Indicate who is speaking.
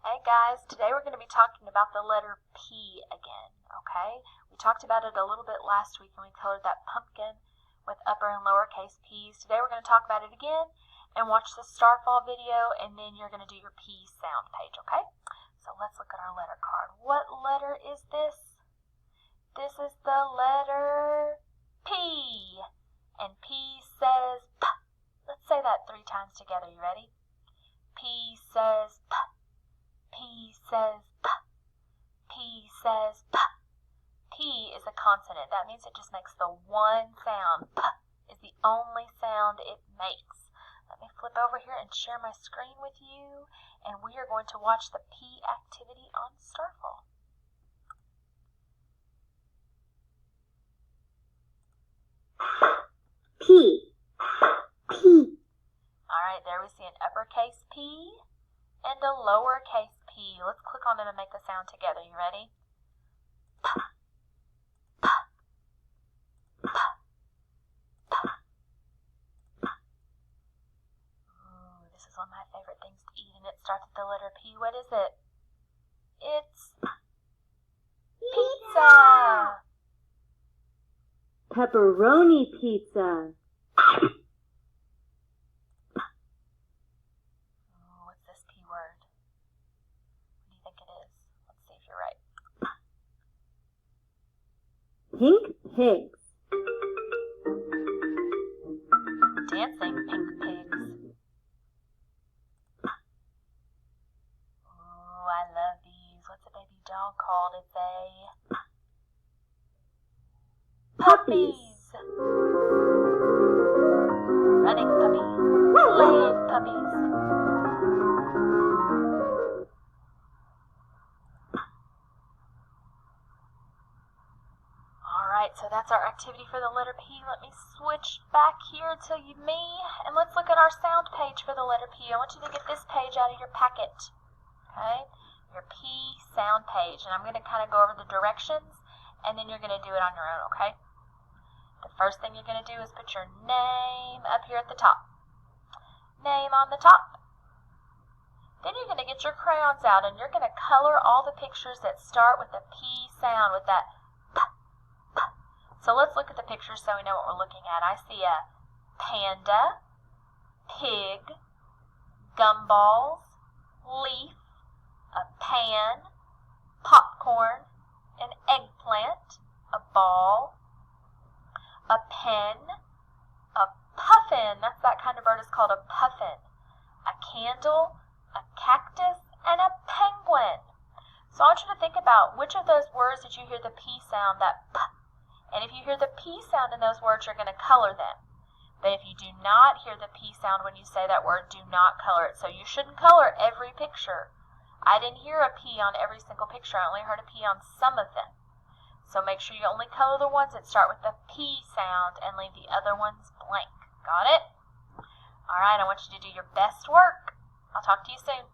Speaker 1: Hey guys, today we're going to be talking about the letter P again, okay? We talked about it a little bit last week and we colored that pumpkin with upper and lowercase p's. Today we're going to talk about it again and watch the starfall video, and then you're going to do your P sound page, okay? So let's look at our letter card. What letter is this? This is the letter P, and P says P. Let's say that 3 times together. You ready? P says P. P says P. P says P. P is a consonant. That means it just makes the one sound. P is the only sound it makes. Let me flip over here and share my screen with you, and we are going to watch the P activity on Starfall.
Speaker 2: P. P.
Speaker 1: All right, there we see an uppercase P and a lowercase P. Let's click on them and make the sound together. You ready? P, P, P, P, P. Ooh, this is one of my favorite things to eat, and it starts with the letter P. What is it? It's pizza.
Speaker 2: Pepperoni pizza.
Speaker 1: What's this P word? What do you think it is? Let's see if you're right.
Speaker 2: Pink pigs.
Speaker 1: Dancing pink pigs. Ooh, I love these. What's a baby dog called? It's a puppies. Running puppies. Playing puppies. Alright, so that's our activity for the letter P. Let me switch back here to me, and let's look at our sound page for the letter P. I want you to get this page out of your packet. Okay? Your P sound page. And I'm going to kind of go over the directions, and then you're going to do it on your own, okay? The first thing you're going to do is put your name up here at the top. Name on the top. Then you're going to get your crayons out, and you're going to color all the pictures that start with the P sound, with that P, P. So let's look at the pictures so we know what we're looking at. I see a panda, pig, gumballs, leaf, a pan, popcorn, an eggplant, a ball, a pen, a puffin. That's that kind of bird is called a puffin. A candle, a cactus, and a penguin. So I want you to think about which of those words did you hear the P sound, that P. And if you hear the P sound in those words, you're going to color them. But if you do not hear the P sound when you say that word, do not color it. So you shouldn't color every picture. I didn't hear a P on every single picture. I only heard a P on some of them. So make sure you only color the ones that start with the P sound and leave the other ones blank. Got it? All right, I want you to do your best work. I'll talk to you soon.